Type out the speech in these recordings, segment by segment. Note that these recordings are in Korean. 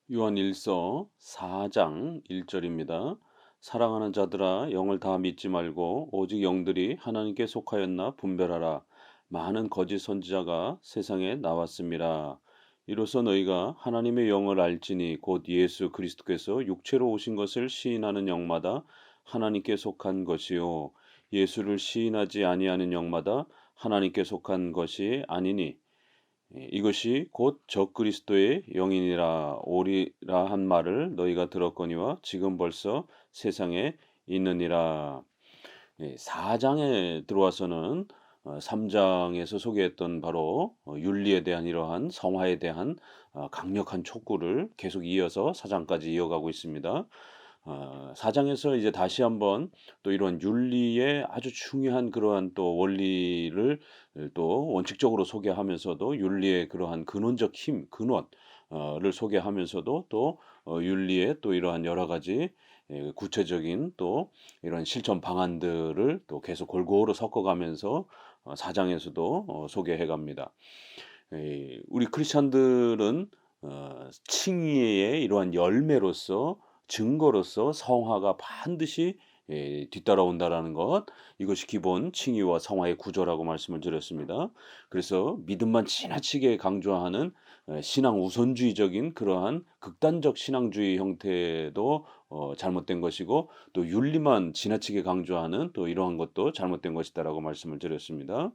요한일서 4장 1절입니다. 사랑하는 자들아 영을 다 믿지 말고 오직 영들이 하나님께 속하였나 분별하라. 많은 거짓 선지자가 세상에 나왔습니다. 이로써 너희가 하나님의 영을 알지니 곧 예수 그리스도께서 육체로 오신 것을 시인하는 영마다 하나님께 속한 것이요 예수를 시인하지 아니하는 영마다 하나님께 속한 것이 아니니 이것이 곧 적그리스도의 영이니라 오리라 한 말을 너희가 들었거니와 지금 벌써 세상에 있느니라. 4장에 들어와서는 3장에서 소개했던 바로 윤리에 대한 이러한 성화에 대한 강력한 촉구를 계속 이어서 4장까지 이어가고 있습니다. 4장에서 이제 다시 한번 또 이런 윤리의 아주 중요한 그러한 또 원리를 또 원칙적으로 소개하면서도 윤리의 그러한 근원적 힘, 근원을 소개하면서도 또 윤리의 또 이러한 여러 가지 구체적인 또 이런 실천 방안들을 또 계속 골고루 섞어가면서 4장에서도 소개해 갑니다. 우리 크리스찬들은 칭의의 이러한 열매로서 증거로서 성화가 반드시 뒤따라온다라는 것, 이것이 기본 칭의와 성화의 구조라고 말씀을 드렸습니다. 그래서 믿음만 지나치게 강조하는 신앙 우선주의적인 그러한 극단적 신앙주의 형태도 잘못된 것이고, 또 윤리만 지나치게 강조하는 또 이러한 것도 잘못된 것이다라고 말씀을 드렸습니다.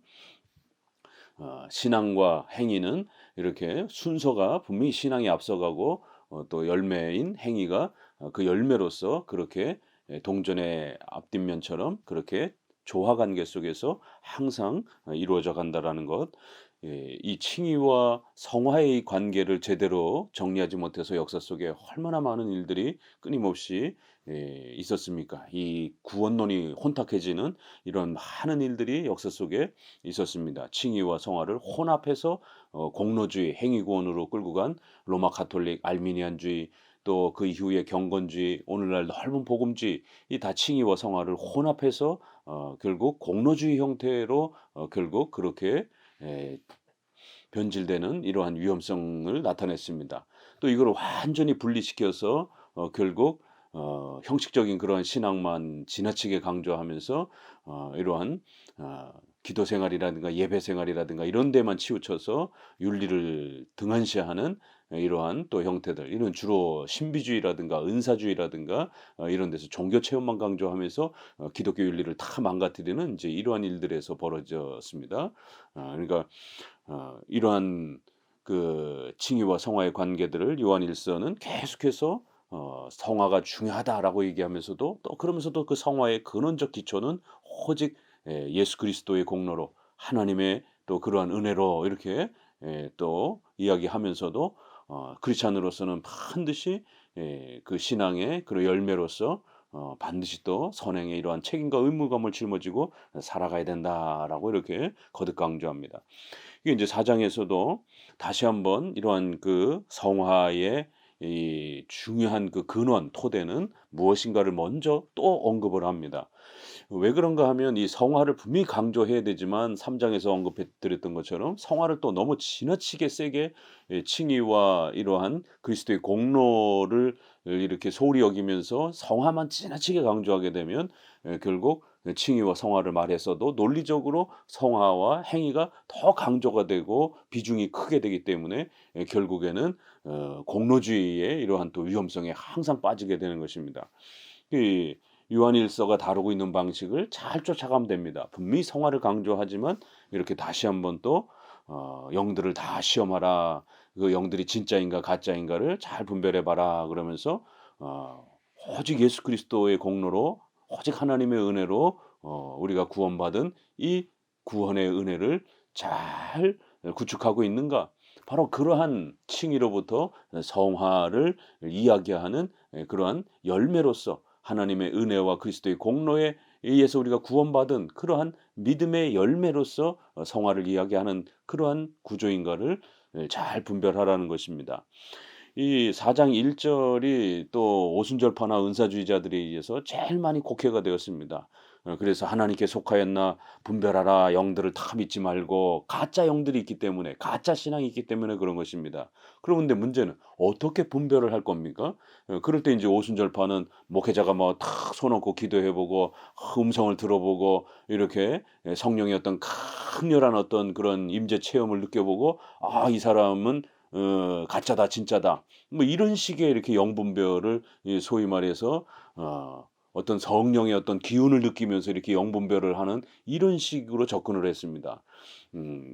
신앙과 행위는 이렇게 순서가 분명히 신앙이 앞서가고 또 열매인 행위가 그 열매로서 그렇게 동전의 앞뒷면처럼 그렇게 조화 관계 속에서 항상 이루어져 간다라는 것. 이 칭의와 성화의 관계를 제대로 정리하지 못해서 역사 속에 얼마나 많은 일들이 끊임없이 있었습니까? 이 구원론이 혼탁해지는 이런 많은 일들이 역사 속에 있었습니다. 칭의와 성화를 혼합해서 공로주의, 행위구원으로 끌고 간 로마 가톨릭, 알미니안주의, 또 그 이후에 경건주의, 오늘날 넓은 복음주의, 이 다 칭의와 성화를 혼합해서 결국 공로주의 형태로 결국 그렇게 에, 변질되는 이러한 위험성을 나타냈습니다. 또 이걸 완전히 분리시켜서 결국 형식적인 그런 신앙만 지나치게 강조하면서 이러한 기도 생활이라든가 예배 생활이라든가 이런 데만 치우쳐서 윤리를 등한시하는 이러한 또 형태들, 이런 주로 신비주의라든가 은사주의라든가 이런 데서 종교 체험만 강조하면서 기독교 윤리를 다 망가뜨리는 이제 이러한 일들에서 벌어졌습니다. 그러니까 이러한 그 칭의와 성화의 관계들을 요한일서는 계속해서 성화가 중요하다라고 얘기하면서도 또 그러면서도 그 성화의 근원적 기초는 오직 예수 그리스도의 공로로 하나님의 또 그러한 은혜로 이렇게 또 이야기하면서도 크리스찬으로서는 반드시 그 신앙의 그 열매로서 반드시 또 선행의 이러한 책임과 의무감을 짊어지고 살아가야 된다라고 이렇게 거듭 강조합니다. 이게 이제 4장에서도 다시 한번 이러한 그 성화의 이 중요한 그 근원 토대는 무엇인가를 먼저 또 언급을 합니다. 왜 그런가 하면 이 성화를 분명히 강조해야 되지만 3 장에서 언급해 드렸던 것처럼 성화를 또 너무 지나치게 세게 칭의와 이러한 그리스도의 공로를 이렇게 소홀히 여기면서 성화만 지나치게 강조하게 되면 결국 칭의와 성화를 말해서도 논리적으로 성화와 행위가 더 강조가 되고 비중이 크게 되기 때문에 결국에는 공로주의의 이러한 또 위험성에 항상 빠지게 되는 것입니다. 이 요한일서가 다루고 있는 방식을 잘 쫓아가면 됩니다. 분명히 성화를 강조하지만 이렇게 다시 한번 또 영들을 다 시험하라. 그 영들이 진짜인가 가짜인가를 잘 분별해 봐라. 그러면서 어 오직 예수 그리스도의 공로로 오직 하나님의 은혜로 우리가 구원받은 이 구원의 은혜를 잘 구축하고 있는가? 바로 그러한 칭의로부터 성화를 이야기하는 그러한 열매로서 하나님의 은혜와 그리스도의 공로에 의해서 우리가 구원받은 그러한 믿음의 열매로서 성화를 이야기하는 그러한 구조인가를 잘 분별하라는 것입니다. 이 4장 1절이 또 오순절파나 은사주의자들에 의해서 제일 많이 곡해가 되었습니다. 그래서 하나님께 속하였나 분별하라. 영들을 다 믿지 말고 가짜 영들이 있기 때문에 가짜 신앙이 있기 때문에 그런 것입니다. 그런데 문제는 어떻게 분별을 할 겁니까? 그럴 때 이제 오순절파는 목회자가 뭐 탁 손 얹고 기도해 보고 음성을 들어보고 이렇게 성령의 어떤 강렬한 어떤 그런 임재 체험을 느껴보고 '아 이 사람은 가짜다 진짜다.' 뭐 이런 식의 이렇게 영 분별을 소위 말해서 어떤 성령의 어떤 기운을 느끼면서 이렇게 영 분별을 하는 이런 식으로 접근을 했습니다.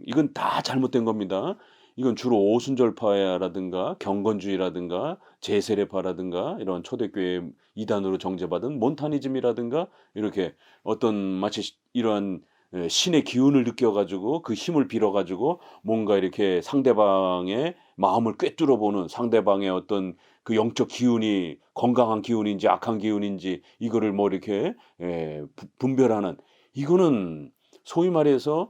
이건 다 잘못된 겁니다. 이건 주로 오순절파라든가 경건주의라든가 제세례파라든가 이런 초대교회 이단으로 정죄받은 몬타니즘이라든가 이렇게 어떤 마치 이러한 신의 기운을 느껴 가지고 그 힘을 빌어 가지고 뭔가 이렇게 상대방의 마음을 꿰뚫어 보는 상대방의 어떤 그 영적 기운이 건강한 기운인지 악한 기운인지 이거를 뭐 이렇게 분별하는 이거는 소위 말해서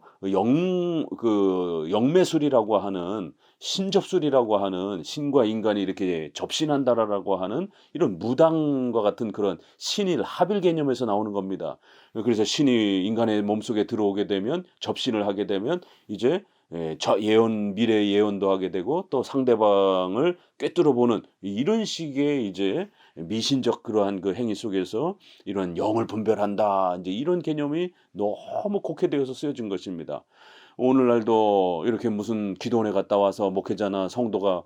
영매술이라고 하는 신접술이라고 하는 신과 인간이 이렇게 접신한다라고 하는 이런 무당과 같은 그런 신일 합일 개념에서 나오는 겁니다. 그래서 신이 인간의 몸속에 들어오게 되면 접신을 하게 되면 이제 저 예언 미래의 예언도 하게 되고 또 상대방을 꿰뚫어 보는 이런 식의 이제 미신적 그러한 그 행위 속에서 이런 '영을 분별한다.' 인제 이런 개념이 너무 곡해되어서 쓰여진 것입니다. 오늘날도 이렇게 무슨 기도원에 갔다 와서 목회자나 성도가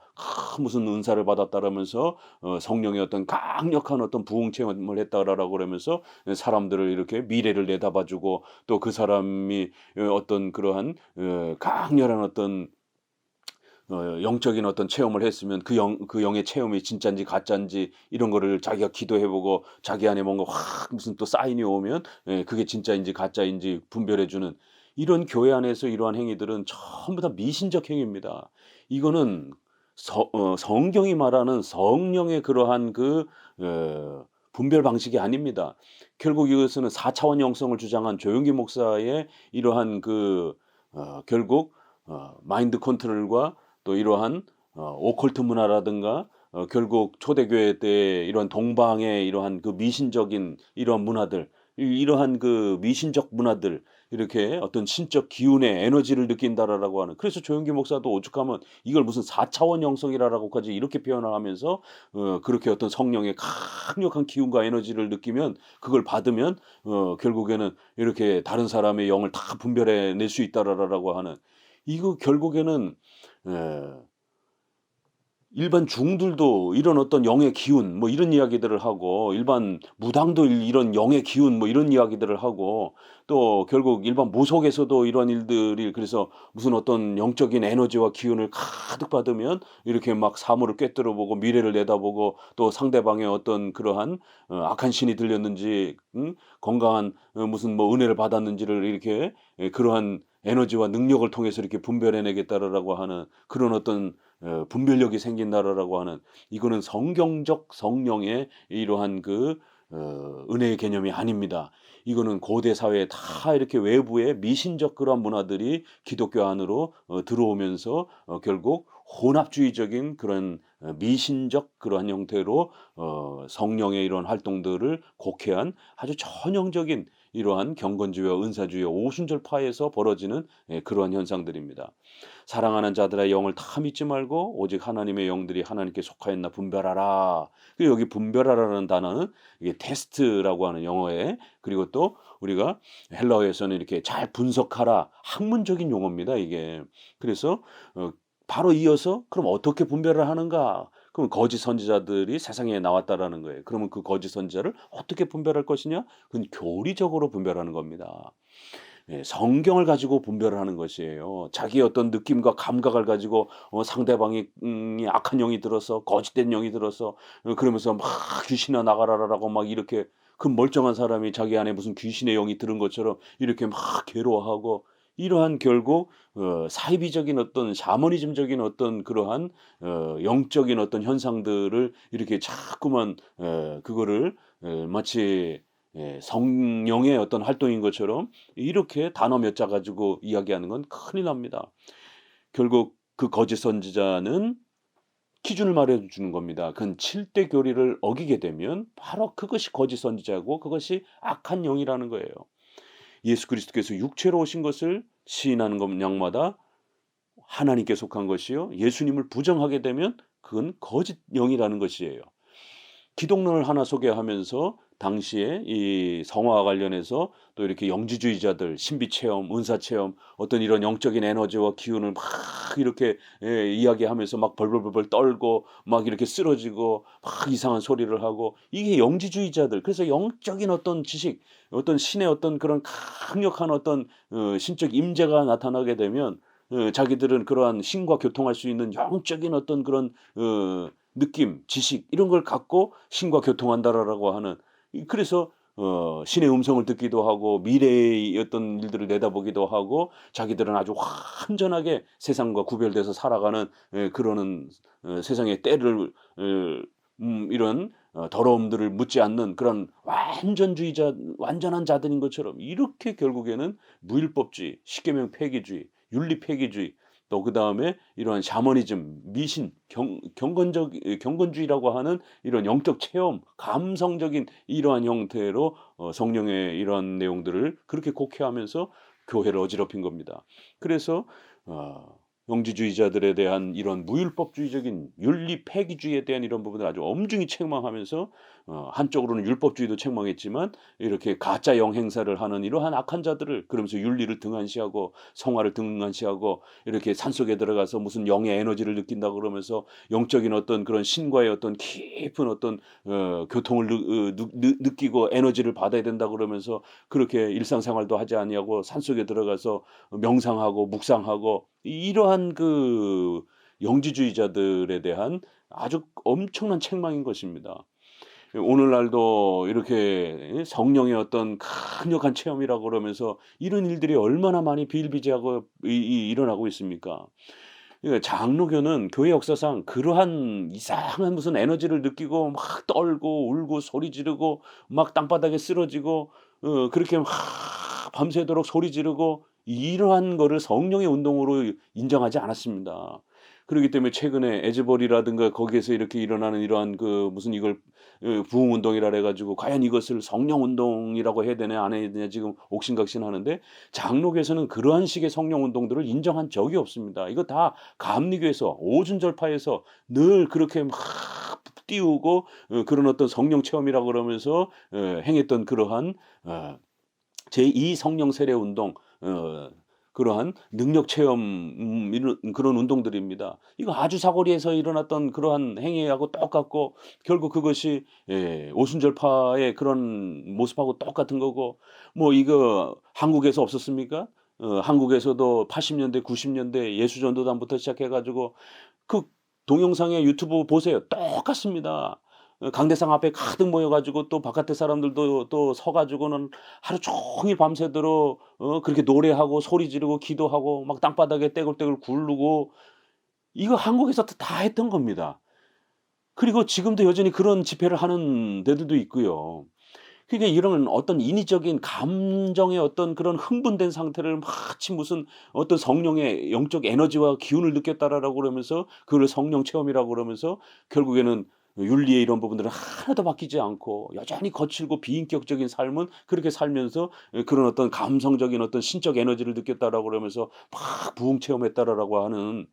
무슨 은사를 받았다라면서 성령의 어떤 강력한 어떤 부흥 체험을 했다라고 그러면서 사람들을 이렇게 미래를 내다봐 주고 또 그 사람이 어떤 그러한 강렬한 어떤 영적인 어떤 체험을 했으면 그 영의 체험이 진짠지 가짠지 이런 거를 자기가 기도해 보고 자기 안에 뭔가 확 무슨 또 사인이 오면 그게 진짜인지 가짜인지 분별해 주는 이런 교회 안에서 이러한 행위들은 전부 다 미신적 행위입니다. 이거는 성경이 말하는 성령의 그러한 분별 방식이 아닙니다. 결국 이것은 4 차원 영성을 주장한 조영기 목사의 이러한 결국 마인드 컨트롤과 또 이러한 오컬트 문화라든가 결국 초대교회 때 이런 동방의 이러한 그 미신적인 이러한 문화들 이러한 그 미신적 문화들 이렇게 어떤 신적 기운의 에너지를 느낀다라고 하는 그래서 조영기 목사도 오죽하면 이걸 무슨 4 차원 영성이라고까지 이렇게 표현을 하면서 그렇게 어떤 성령의 강력한 기운과 에너지를 느끼면 그걸 받으면 결국에는 이렇게 다른 사람의 영을 다 분별해 낼 수 있다라고 하는 이거 결국에는 예. 일반 중들도 이런 어떤 영의 기운 뭐 이런 이야기들을 하고 일반 무당도 이런 영의 기운 뭐 이런 이야기들을 하고 또 결국 일반 무속에서도 이런 일들이 그래서 무슨 어떤 영적인 에너지와 기운을 가득 받으면 이렇게 막 사물을 꿰뚫어 보고 미래를 내다보고 또 상대방의 어떤 그러한 악한 신이 들렸는지 건강한 무슨 뭐 은혜를 받았는지를 이렇게 그러한 에너지와 능력을 통해서 이렇게 분별해 내겠다라고 하는 그런 어떤 분별력이 생긴다라고 하는 이거는 성경적 성령의 이러한 은혜의 개념이 아닙니다. 이거는 고대 사회에 다 이렇게 외부의 미신적 그러한 문화들이 기독교 안으로 들어오면서 결국 혼합주의적인 그런 미신적 그러한 형태로 성령의 이런 활동들을 곡해한 아주 전형적인 이러한 경건주의와 은사주의와 오순절파에서 벌어지는 그러한 현상들입니다. 사랑하는 자들의 영을 다 믿지 말고 오직 하나님의 영들이 하나님께 속하였나 분별하라. 여기 분별하라는 단어는 이게 테스트라고 하는 영어에 그리고 또 우리가 헬라어에서는 이렇게 잘 분석하라 학문적인 용어입니다, 이게. 그래서 바로 이어서 그럼 어떻게 분별을 하는가? 그럼 거짓 선지자들이 세상에 나왔다라는 거예요. 그러면 그 거짓 선지자를 어떻게 분별할 것이냐? 그건 교리적으로 분별하는 겁니다. 성경을 가지고 분별을 하는 것이에요. 자기의 어떤 느낌과 감각을 가지고 상대방이 악한 영이 들어서 거짓된 영이 들어서 그러면서 막 "귀신아 나가라."라고 막 이렇게 그 멀쩡한 사람이 자기 안에 무슨 귀신의 영이 들은 것처럼 이렇게 막 괴로워하고 이러한 결국 사이비적인 어떤 샤머니즘적인 어떤 그러한 영적인 어떤 현상들을 이렇게 자꾸만 그거를 마치 성령의 어떤 활동인 것처럼 이렇게 단어 몇 자 가지고 이야기하는 건 큰일 납니다. 결국 그 거짓 선지자는 기준을 말해 주는 겁니다. 그 7대 교리를 어기게 되면 바로 그것이 거짓 선지자고 그것이 악한 영이라는 거예요. 예수 그리스도께서 육체로 오신 것을 시인하는 것양마다 하나님께 속한 것이요. 예수님을 부정하게 되면 그건 거짓 영이라는 것이에요. 기독론을 하나 소개하면서 당시에 이 성화와 관련해서 또 이렇게 영지주의자들 신비 체험, 은사 체험, 어떤 이런 영적인 에너지와 기운을 막 이렇게 이야기하면서 막 벌벌벌벌 떨고 막 이렇게 쓰러지고 막 이상한 소리를 하고 이게 영지주의자들. 그래서 영적인 어떤 지식, 어떤 신의 어떤 그런 강력한 어떤 신적 임재가 나타나게 되면 자기들은 그러한 신과 교통할 수 있는 영적인 어떤 그런 느낌, 지식 이런 걸 갖고 신과 교통한다라고 하는 그래서 신의 음성을 듣기도 하고 미래의 어떤 일들을 내다보기도 하고 자기들은 아주 완전하게 세상과 구별돼서 살아가는 그러는 세상의 때를 이런 더러움들을 묻지 않는 그런 완전주의자 완전한 자들인 것처럼 이렇게 결국에는 무율법주의, 십계명 폐기주의, 윤리 폐기주의 또 그다음에 이러한 샤머니즘, 미신, 경건주의라고 하는 이런 영적 체험, 감성적인 이러한 형태로 성령의 이러한 내용들을 그렇게 곡해하면서 교회를 어지럽힌 겁니다. 그래서 영지주의자들에 대한 이런 무율법주의적인 윤리 폐기주의에 대한 이런 부분을 아주 엄중히 책망하면서 한쪽으로는 율법주의도 책망했지만 이렇게 가짜 영 행사를 하는 이러한 악한 자들을 그러면서 윤리를 등한시하고 성화를 등한시하고 이렇게 산속에 들어가서 무슨 영의 에너지를 느낀다 그러면서 영적인 어떤 그런 신과의 어떤 깊은 어떤 교통을 느끼고 에너지를 받아야 된다 그러면서 그렇게 일상생활도 하지 아니하고 산속에 들어가서 명상하고 묵상하고 이러한 그 영지주의자들에 대한 아주 엄청난 책망인 것입니다. 오늘날도 이렇게 성령의 어떤 강력한 체험이라고 그러면서 이런 일들이 얼마나 많이 비일비재하고 일어나고 있습니까? 그러니까 장로교는 교회 역사상 그러한 이상한 무슨 에너지를 느끼고 막 떨고 울고 소리 지르고 막 땅바닥에 쓰러지고 그렇게 막 밤새도록 소리 지르고 이러한 거를 성령의 운동으로 인정하지 않았습니다. 그렇기 때문에 최근에 에즈벌이라든가 거기에서 이렇게 일어나는 이러한 그 무슨 이걸 부흥 운동이라 해 가지고 과연 이것을 성령 운동이라고 해야 되냐 안 해야 되냐 지금 옥신각신하는데 장로교에서는 그러한 식의 성령 운동들을 인정한 적이 없습니다. 이거 다 감리교에서 오순절파에서 늘 그렇게 막 띄우고 그런 어떤 성령 체험이라고 그러면서 행했던 그러한 제2 성령 세례 운동 그러한 능력 체험 이런 그런 운동들입니다. 이거 아주 사거리에서 일어났던 그러한 행위하고 똑같고 결국 그것이 오순절파의 그런 모습하고 똑같은 거고 뭐 이거 한국에서 없었습니까? 한국에서도 80 년대 90 년대 예수전도단부터 시작해 가지고 그 동영상에 유튜브 보세요. 똑같습니다. 강대상 앞에 가득 모여 가지고 또 바깥에 사람들도 또 서 가지고는 하루 종일 밤새도록 그렇게 노래하고 소리 지르고 기도하고 막 땅바닥에 떼굴떼굴 굴르고 이거 한국에서도 다 했던 겁니다. 그리고 지금도 여전히 그런 집회를 하는 데들도 있고요. 그러니까 이런 어떤 인위적인 감정의 어떤 그런 흥분된 상태를 마치 무슨 어떤 성령의 영적 에너지와 기운을 느꼈다라고 그러면서 그걸 성령 체험이라고 그러면서 결국에는 윤리의 이런 부분들은 하나도 바뀌지 않고 여전히 거칠고 비인격적인 삶은 그렇게 살면서 그런 어떤 감성적인 어떤 신적 에너지를 느꼈다라고 그러면서 막 부흥 체험했다라고 하는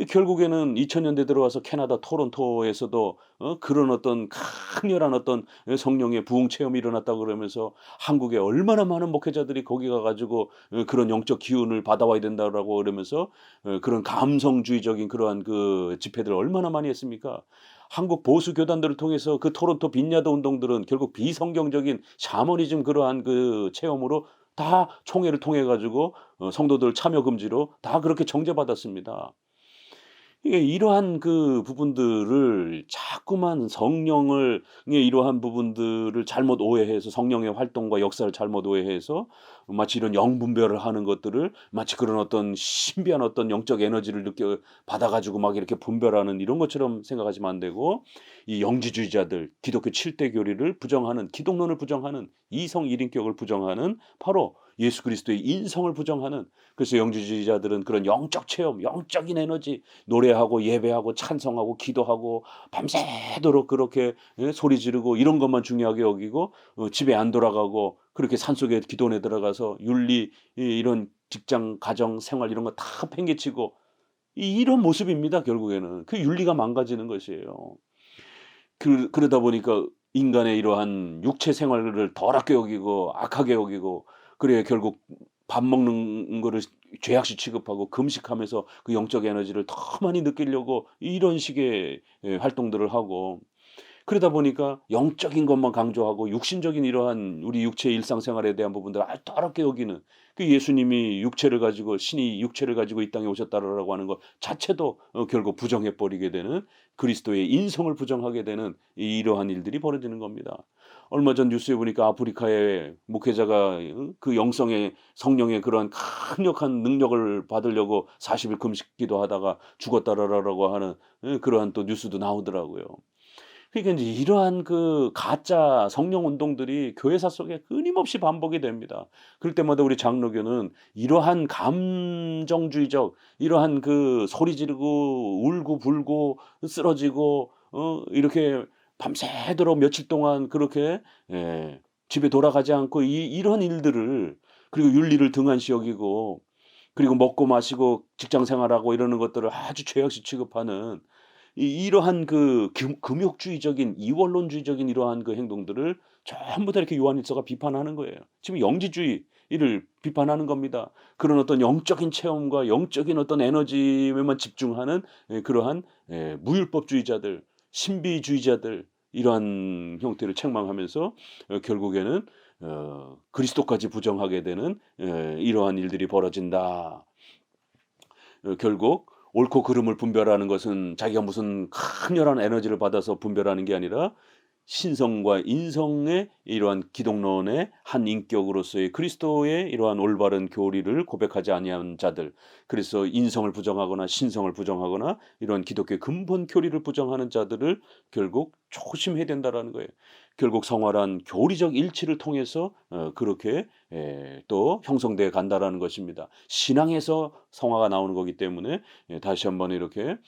결국에는 2000 년대 들어와서 캐나다 토론토에서도 그런 어떤 강렬한 어떤 성령의 부흥 체험이 일어났다고 그러면서 한국에 얼마나 많은 목회자들이 거기 가 가지고 그런 영적 기운을 받아와야 된다라고 그러면서 그런 감성주의적인 그러한 그 집회들을 얼마나 많이 했습니까? 한국 보수 교단들을 통해서 그 토론토 빈야드 운동들은 결국 비성경적인 샤머니즘 그러한 그 체험으로 다 총회를 통해 가지고 성도들 참여 금지로 다 그렇게 정죄받았습니다. 이게 이러한 그 부분들을 자꾸만 성령을 이러한 부분들을 잘못 오해해서 성령의 활동과 역사를 잘못 오해해서 마치 이런 영분별을 하는 것들을 마치 그런 어떤 신비한 어떤 영적 에너지를 느껴 받아 가지고 막 이렇게 분별하는 이런 것처럼 생각하시면 안 되고 이 영지주의자들 기독교 7대 교리를 부정하는 기독론을 부정하는 이성 일인격을 부정하는 바로 예수 그리스도의 인성을 부정하는, 그래서 영지주의자들은 그런 영적 체험, 영적인 에너지, 노래하고 예배하고 찬송하고 기도하고 밤새도록 그렇게 소리 지르고 이런 것만 중요하게 여기고 집에 안 돌아가고 그렇게 산속에 기도원에 들어가서 윤리 이런 직장 가정 생활 이런 거 다 팽개치고 이런 모습입니다. 결국에는 그 윤리가 망가지는 것이에요. 그러다 보니까 인간의 이러한 육체 생활을 더럽게 여기고 악하게 여기고, 그래 결국 밥 먹는 거를 죄악시 취급하고 금식하면서 그 영적 에너지를 더 많이 느끼려고 이런 식의 활동들을 하고, 그러다 보니까 영적인 것만 강조하고 육신적인 이러한 우리 육체의 일상생활에 대한 부분들을 아주 더럽게 여기는, 그 예수님이 육체를 가지고 신이 육체를 가지고 이 땅에 오셨다라고 하는 것 자체도 결국 부정해 버리게 되는, 그리스도의 인성을 부정하게 되는 이러한 일들이 벌어지는 겁니다. 얼마 전 뉴스에 보니까 아프리카의 목회자가 그 영성의 성령의 그러한 강력한 능력을 받으려고 40일 금식 기도하다가 죽었다라고 하는 그러한 또 뉴스도 나오더라고요. 그러니까 인제 이러한 그 가짜 성령 운동들이 교회사 속에 끊임없이 반복이 됩니다. 그럴 때마다 우리 장로교는 이러한 감정주의적 이러한 그 소리 지르고 울고 불고 쓰러지고 이렇게 밤새도록 며칠 동안 그렇게 집에 돌아가지 않고 이런 일들을, 그리고 윤리를 등한시 여기고 그리고 먹고 마시고 직장 생활하고 이러는 것들을 아주 죄악시 취급하는 이러한 그 금욕주의적인 이원론주의적인 이러한 그 행동들을 전부 다 이렇게 요한일서가 비판하는 거예요. 지금 영지주의를 비판하는 겁니다. 그런 어떤 영적인 체험과 영적인 어떤 에너지에만 집중하는 그러한 무율법주의자들, 신비주의자들, 이러한 형태를 책망하면서 결국에는 그리스도까지 부정하게 되는 이러한 일들이 벌어진다. 결국 옳고 그름을 분별하는 것은 자기가 무슨 강렬한 에너지를 받아서 분별하는 게 아니라 신성과 인성의 이러한 기독론의 한 인격으로서의 그리스도의 이러한 올바른 교리를 고백하지 아니한 자들, 그래서 인성을 부정하거나 신성을 부정하거나 이러한 기독교의 근본 교리를 부정하는 자들을 결국 조심해야 된다라는 거예요. 결국 성화란 교리적 일치를 통해서 그렇게 또 형성돼 간다라는 것입니다. 신앙에서 성화가 나오는 거기 때문에 다시 한번 이렇게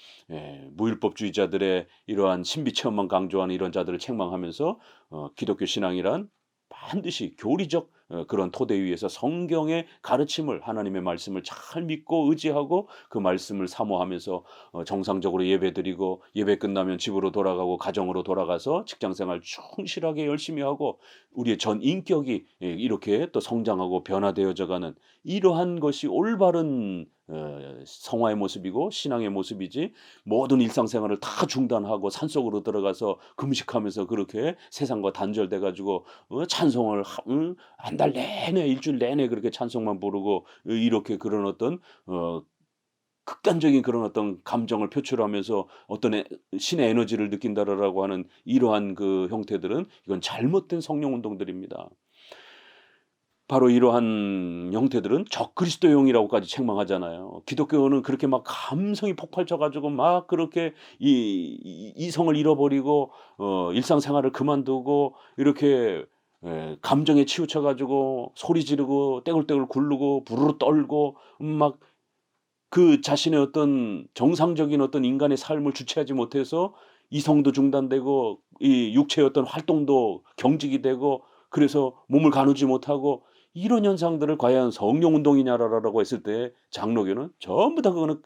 무율법주의자들의 이러한 신비 체험만 강조하는 이런 자들을 책망하면서 기독교 신앙이란 반드시 교리적 그런 토대 위에서 성경의 가르침을, 하나님의 말씀을 잘 믿고 의지하고 그 말씀을 사모하면서 정상적으로 예배드리고 예배 끝나면 집으로 돌아가고 가정으로 돌아가서 직장생활 충실하게 열심히 하고 우리의 전 인격이 이렇게 또 성장하고 변화되어져 가는 이러한 것이 올바른 성화의 모습이고 신앙의 모습이지, 모든 일상생활을 다 중단하고 산속으로 들어가서 금식하면서 그렇게 세상과 단절돼 가지고 찬송을 한 달 내내 일주일 내내 그렇게 찬송만 부르고 이렇게 그런 어떤 극단적인 그런 어떤 감정을 표출하면서 어떤 신의 에너지를 느낀다라고 하는 이러한 그 형태들은 이건 잘못된 성령 운동들입니다. 바로 이러한 형태들은 적그리스도용이라고까지 책망하잖아요. 기독교는 그렇게 막 감성이 폭발쳐 가지고 막 그렇게 이성을 잃어버리고 일상생활을 그만두고 이렇게 감정에 치우쳐 가지고 소리 지르고 떼굴떼굴 굴르고 부르르 떨고 막 그 자신의 어떤 정상적인 어떤 인간의 삶을 주체하지 못해서 이성도 중단되고 이 육체의 어떤 활동도 경직이 되고, 그래서 몸을 가누지 못하고 이런 현상들을 과연 성령 운동이냐라고 했을 때 장로교는 전부 다 그거는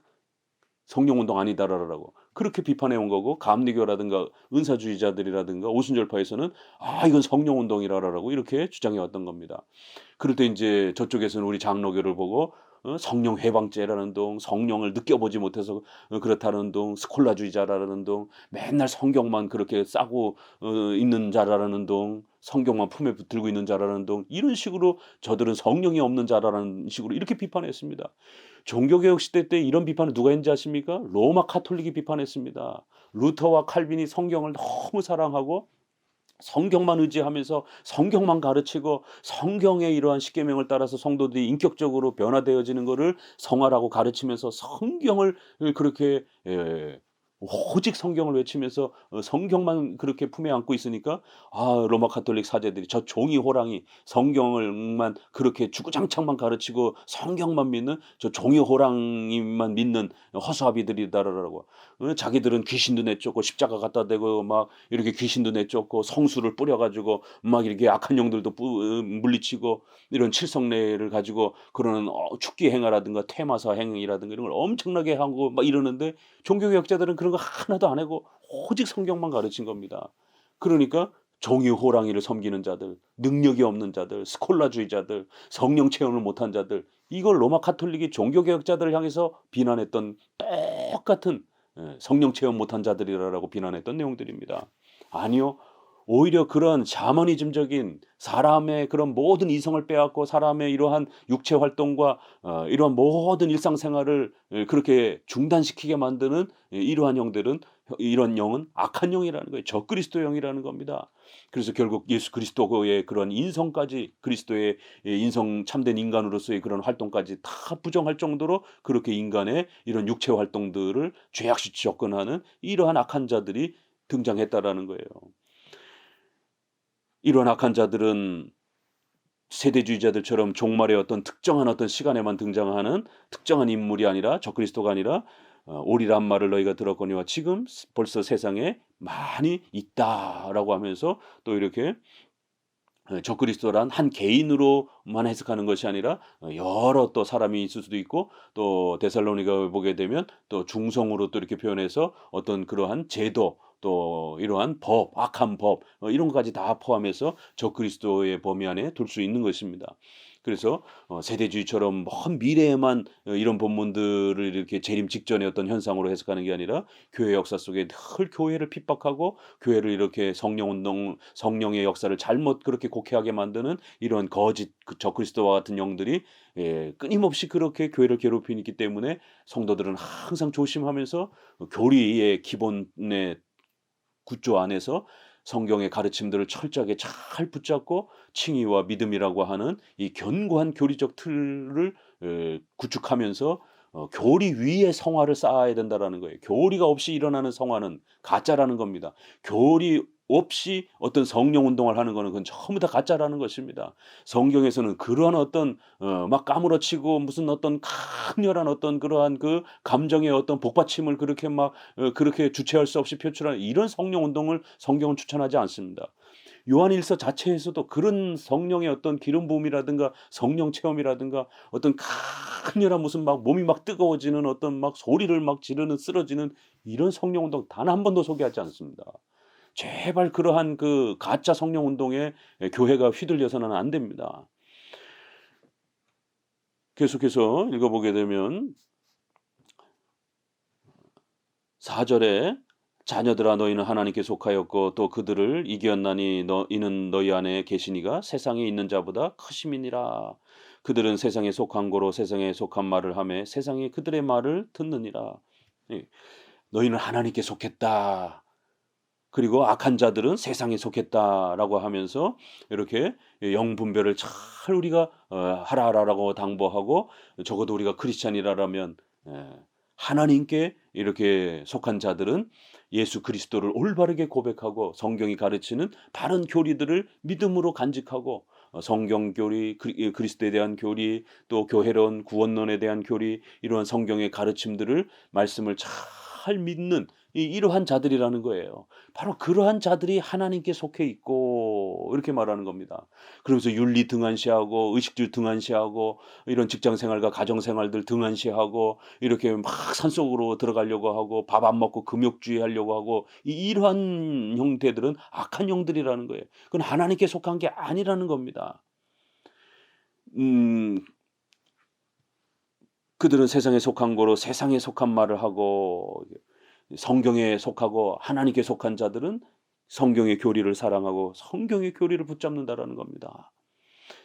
성령 운동 아니다라고 그렇게 비판해 온 거고, 감리교라든가 은사주의자들이라든가 오순절파에서는 아 이건 성령 운동이라라고 이렇게 주장해 왔던 겁니다. 그럴 때 인제 저쪽에서는 우리 장로교를 보고 성령 해방죄라는 둥, 성령을 느껴보지 못해서 그렇다는 둥, 스콜라주의자라는 둥, 맨날 성경만 그렇게 싸고 있는 자라는 둥, 성경만 품에 들고 있는 자라는 둥, 이런 식으로 저들은 성령이 없는 자라는 식으로 이렇게 비판했습니다. 종교개혁 시대 때 이런 비판을 누가 했는지 아십니까? 로마 카톨릭이 비판했습니다. 루터와 칼빈이 성경을 너무 사랑하고 성경만 의지하면서 성경만 가르치고 성경의 이러한 십계명을 따라서 성도들이 인격적으로 변화되어지는 것을 성화라고 가르치면서 성경을 그렇게 오직 성경을 외치면서 성경만 그렇게 품에 안고 있으니까 아 로마 가톨릭 사제들이 저 종이 호랑이 성경을만 그렇게 주구장창만 가르치고 성경만 믿는 저 종이 호랑이만 믿는 허수아비들이다라고. 자기들은 귀신도 내쫓고 십자가 갖다 대고 막 이렇게 귀신도 내쫓고 성수를 뿌려 가지고 막 이렇게 악한 영들도 물리치고 이런 칠성례를 가지고 그러는 축기 행하라든가 퇴마사 행위라든가 이런 걸 엄청나게 하고 막 이러는데 종교개혁자들은 그런 거 하나도 안 하고 오직 성경만 가르친 겁니다. 그러니까 종이 호랑이를 섬기는 자들, 능력이 없는 자들, 스콜라주의자들, 성령 체험을 못한 자들 이걸 로마 가톨릭이 종교개혁자들을 향해서 비난했던 똑같은 성령 체험 못한 자들이라고 비난했던 내용들입니다. 아니요. 오히려 그런 샤머니즘적인 사람의 그런 모든 이성을 빼앗고 사람의 이러한 육체 활동과 이러한 모든 일상생활을 그렇게 중단시키게 만드는 이러한 영들은 이런 영은 악한 영이라는 거예요. 적그리스도 영이라는 겁니다. 그래서 결국 예수 그리스도의 그런 인성까지 그리스도의 인성 참된 인간으로서의 그런 활동까지 다 부정할 정도로 그렇게 인간의 이런 육체 활동들을 죄악시 접근하는 이러한 악한 자들이 등장했다라는 거예요. 이런 악한 자들은 세대주의자들처럼 종말의 어떤 특정한 어떤 시간에만 등장하는 특정한 인물이 아니라 적그리스도가 아니라 오리란 말을 너희가 들었거니와 지금 벌써 세상에 많이 있다라고 하면서 또 이렇게 적그리스도란 한 개인으로만 해석하는 것이 아니라 여러 또 사람이 있을 수도 있고 또 데살로니가에 보게 되면 또 중성으로 또 이렇게 표현해서 어떤 그러한 제도 또 이러한 법, 악한 법 이런 것까지 다 포함해서 적그리스도의 범위 안에 둘 수 있는 것입니다. 그래서 세대주의처럼 먼 미래에만 이런 본문들을 이렇게 재림 직전의 어떤 현상으로 해석하는 게 아니라 교회 역사 속에 늘 교회를 핍박하고 교회를 이렇게 성령운동, 성령의 역사를 잘못 그렇게 곡해하게 만드는 이런 거짓 적그리스도와 같은 영들이 끊임없이 그렇게 교회를 괴롭히기 때문에 성도들은 항상 조심하면서 교리의 기본의 구조 안에서 성경의 가르침들을 철저하게 잘 붙잡고 칭의와 믿음이라고 하는 이 견고한 교리적 틀을 구축하면서 교리 위에 성화를 쌓아야 된다라는 거예요. 교리가 없이 일어나는 성화는 가짜라는 겁니다. 교리 없이 어떤 성령 운동을 하는 거는 그건 전부 다 가짜라는 것입니다. 성경에서는 그러한 어떤 막 까무러치고 무슨 어떤 강렬한 어떤 그러한 그 감정의 어떤 복받침을 그렇게 막 그렇게 주체할 수 없이 표출하는 이런 성령 운동을 성경은 추천하지 않습니다. 요한일서 자체에서도 그런 성령의 어떤 기름 부음이라든가 성령 체험이라든가 어떤 강렬한 무슨 막 몸이 막 뜨거워지는 어떤 막 소리를 막 지르는 쓰러지는 이런 성령 운동 단 한 번도 소개하지 않습니다. 제발 그러한 그 가짜 성령 운동에 교회가 휘둘려서는 안 됩니다. 계속해서 읽어보게 되면 4절에 자녀들아 너희는 하나님께 속하였고 또 그들을 이겼나니 이는 너희 안에 계시니가 세상에 있는 자보다 크심이니라. 그들은 세상에 속한 거로 세상에 속한 말을 하며 세상에 그들의 말을 듣느니라. 예, 너희는 하나님께 속했다. 그리고 악한 자들은 세상에 속했다라고 하면서 이렇게 영분별을 잘 우리가 하라라고 당부하고 적어도 우리가 크리스찬이라면 하나님께 이렇게 속한 자들은 예수 그리스도를 올바르게 고백하고 성경이 가르치는 바른 교리들을 믿음으로 간직하고 성경 교리, 그리스도에 대한 교리, 또 교회론, 구원론에 대한 교리 이러한 성경의 가르침들을 말씀을 잘 믿는 이러한 자들이라는 거예요. 바로 그러한 자들이 하나님께 속해 있고 이렇게 말하는 겁니다. 그러면서 윤리 등한시하고 의식주 등한시하고 이런 직장 생활과 가정 생활들 등한시하고 이렇게 막 산속으로 들어가려고 하고 밥 안 먹고 금욕주의 하려고 하고 이러한 형태들은 악한 영들이라는 거예요. 그건 하나님께 속한 게 아니라는 겁니다. 음 그들은 세상에 속한 거로 세상에 속한 말을 하고 성경에 속하고 하나님께 속한 자들은 성경의 교리를 사랑하고 성경의 교리를 붙잡는다라는 겁니다.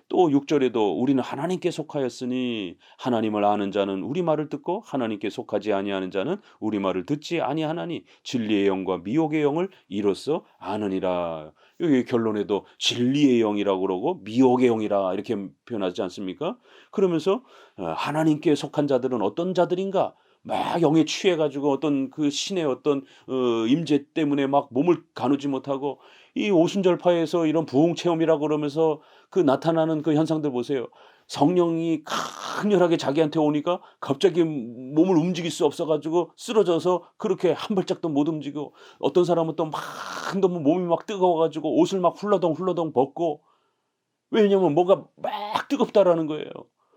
또 6절에도 우리는 하나님께 속하였으니 하나님을 아는 자는 우리 말을 듣고 하나님께 속하지 아니하는 자는 우리 말을 듣지 아니하나니 진리의 영과 미혹의 영을 이로써 아느니라. 여기 결론에도 진리의 영이라고 그러고 미혹의 영이라 이렇게 표현하지 않습니까? 그러면서 하나님께 속한 자들은 어떤 자들인가? 막 영에 취해 가지고 어떤 그 신의 어떤 임재 때문에 막 몸을 가누지 못하고 이 오순절파에서 이런 부흥 체험이라고 그러면서 그 나타나는 그 현상들 보세요. 성령이 강렬하게 자기한테 오니까 갑자기 몸을 움직일 수 없어 가지고 쓰러져서 그렇게 한 발짝도 못 움직이고 어떤 사람은 또 막 너무 몸이 막 뜨거워 가지고 옷을 막 훌러덩훌러덩 벗고 왜냐면 뭐가 막 뜨겁다라는 거예요.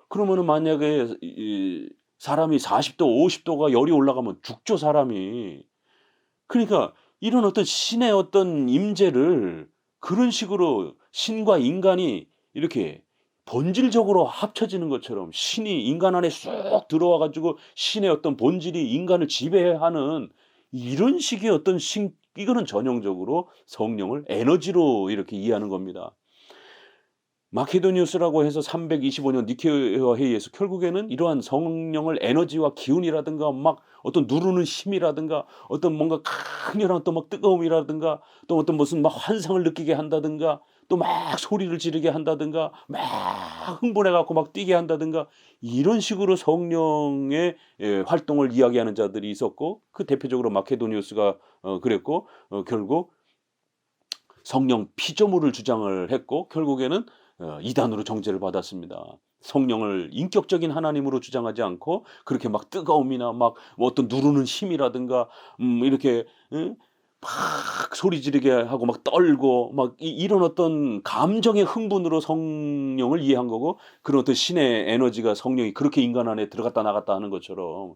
그러면은 만약에 이 사람이 40도 50 도가 열이 올라가면 죽죠 사람이. 그러니까 이런 어떤 신의 어떤 임재를 그런 식으로 신과 인간이 이렇게 본질적으로 합쳐지는 것처럼 신이 인간 안에 쑥 들어와 가지고 신의 어떤 본질이 인간을 지배하는 이런 식의 어떤 신 이거는 전형적으로 성령을 에너지로 이렇게 이해하는 겁니다. 마케도니우스라고 해서 325년 니케아 회의에서 결국에는 이러한 성령을 에너지와 기운이라든가 막 어떤 누르는 힘이라든가 어떤 뭔가 강렬한 또 막 뜨거움이라든가 또 어떤 무슨 막 환상을 느끼게 한다든가 또 막 소리를 지르게 한다든가 막 흥분해 갖고 막 뛰게 한다든가 이런 식으로 성령의 활동을 이야기하는 자들이 있었고 그 대표적으로 마케도니우스가 그랬고 결국 성령 피조물을 주장을 했고 결국에는 이단으로 정죄를 받았습니다. 성령을 인격적인 하나님으로 주장하지 않고 그렇게 막 뜨거움이나 막뭐 어떤 누르는 힘이라든가 이렇게 응? 막 소리 지르게 하고 막 떨고 막 이런 어떤 감정의 흥분으로 성령을 이해한 거고 그런 어떤 신의 에너지가 성령이 그렇게 인간 안에 들어갔다 나갔다 하는 것처럼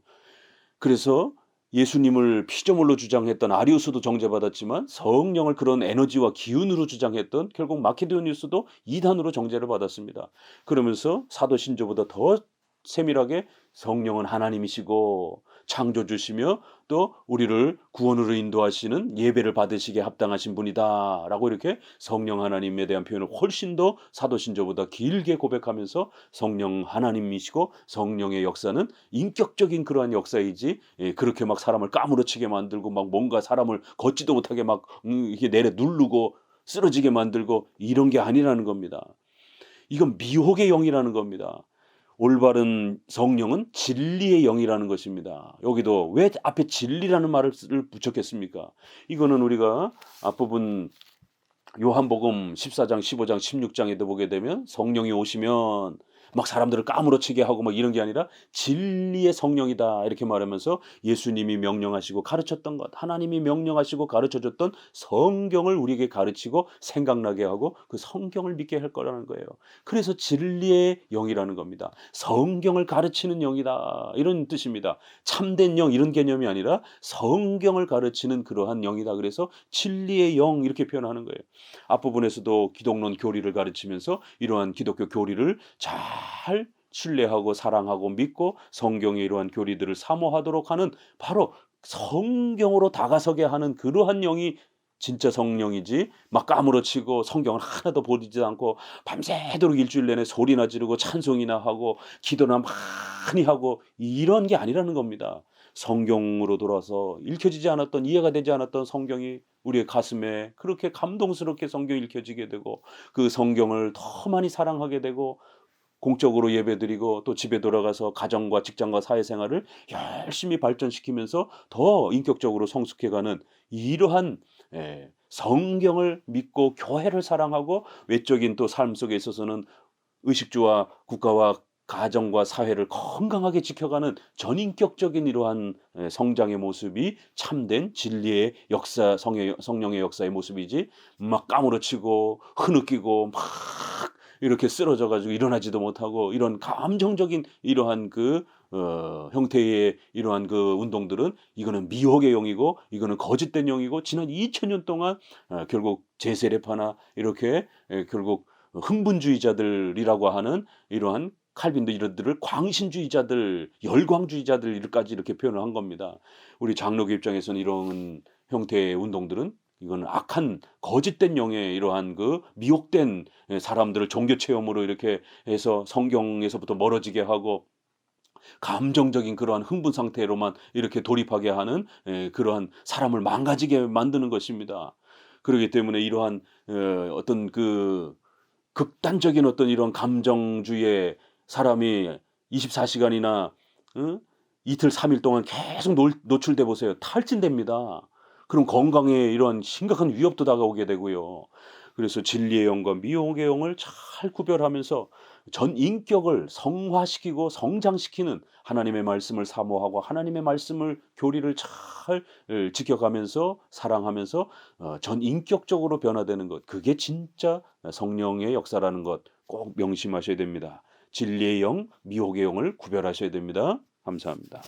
그래서 예수님을 피조물로 주장했던 아리우스도 정죄받았지만 성령을 그런 에너지와 기운으로 주장했던 결국 마케도니우스도 이단으로 정죄를 받았습니다. 그러면서 사도 신조보다 더 세밀하게 성령은 하나님이시고 창조주시며 또 우리를 구원으로 인도하시는 예배를 받으시기에 합당하신 분이다라고 이렇게 성령 하나님에 대한 표현을 훨씬 더 사도 신조보다 길게 고백하면서 성령 하나님이시고 성령의 역사는 인격적인 그러한 역사이지 그렇게 막 사람을 까무러치게 만들고 막 뭔가 사람을 걷지도 못하게 막 이렇게 내려 누르고 쓰러지게 만들고 이런 게 아니라는 겁니다. 이건 미혹의 영이라는 겁니다. 올바른 성령은 진리의 영이라는 것입니다. 여기도 왜 앞에 진리라는 말을 붙였겠습니까? 이거는 우리가 앞부분 요한복음 14장, 15장, 16장에도 보게 되면 성령이 오시면 막 사람들을 까무러치게 하고 막 이런 게 아니라 진리의 성령이다 이렇게 말하면서 예수님이 명령하시고 가르쳤던 것, 하나님이 명령하시고 가르쳐 줬던 성경을 우리에게 가르치고 생각나게 하고 그 성경을 믿게 할 거라는 거예요. 그래서 진리의 영이라는 겁니다. 성경을 가르치는 영이다 이런 뜻입니다. 참된 영 이런 개념이 아니라 성경을 가르치는 그러한 영이다. 그래서 진리의 영 이렇게 표현하는 거예요. 앞부분에서도 기독론 교리를 가르치면서 이러한 기독교 교리를 잘 신뢰하고 사랑하고 믿고 성경의 이러한 교리들을 사모하도록 하는 바로 성경으로 다가서게 하는 그러한 영이 진짜 성령이지 막 까무러치고 성경을 하나도 보지도 않고 밤새도록 일주일 내내 소리나 지르고 찬송이나 하고 기도나 많이 하고 이런 게 아니라는 겁니다. 성경으로 돌아서 읽혀지지 않았던 이해가 되지 않았던 성경이 우리의 가슴에 그렇게 감동스럽게 성경이 읽혀지게 되고 그 성경을 더 많이 사랑하게 되고 공적으로 예배드리고 또 집에 돌아가서 가정과 직장과 사회생활을 열심히 발전시키면서 더 인격적으로 성숙해가는 이러한 성경을 믿고 교회를 사랑하고 외적인 또 삶 속에 있어서는 의식주와 국가와 가정과 사회를 건강하게 지켜가는 전인격적인 이러한 성장의 모습이 참된 진리의 역사 성령의 역사의 모습이지 막 까무러치고 흐느끼고 막 이렇게 쓰러져 가지고 일어나지도 못하고 이런 감정적인 이러한 그 형태의 이러한 그 운동들은 이거는 미혹의 영이고 이거는 거짓된 영이고 지난 2000년 동안 결국 제세례파나 이렇게 결국 흥분주의자들이라고 하는 이러한 칼빈도 이런들을 광신주의자들, 열광주의자들까지 이렇게 표현을 한 겁니다. 우리 장로교 입장에서는 이런 형태의 운동들은 이거는 악한 거짓된 영의 이러한 그 미혹된 사람들을 종교 체험으로 이렇게 해서 성경에서부터 멀어지게 하고 감정적인 그러한 흥분 상태로만 이렇게 돌입하게 하는 그러한 사람을 망가지게 만드는 것입니다. 그렇기 때문에 이러한 어떤 그 극단적인 어떤 이런 감정주의에 사람이 24 시간이나 응? 이틀 3일 동안 계속 노출돼 보세요. 탈진됩니다. 그럼 건강에 이런 심각한 위협도 다가오게 되고요. 그래서 진리의 영과 미혹의 영을 잘 구별하면서 전 인격을 성화시키고 성장시키는 하나님의 말씀을 사모하고 하나님의 말씀을 교리를 잘 지켜가면서 사랑하면서 전 인격적으로 변화되는 것, 그게 진짜 성령의 역사라는 것 꼭 명심하셔야 됩니다. 진리의 영, 미혹의 영을 구별하셔야 됩니다. 감사합니다.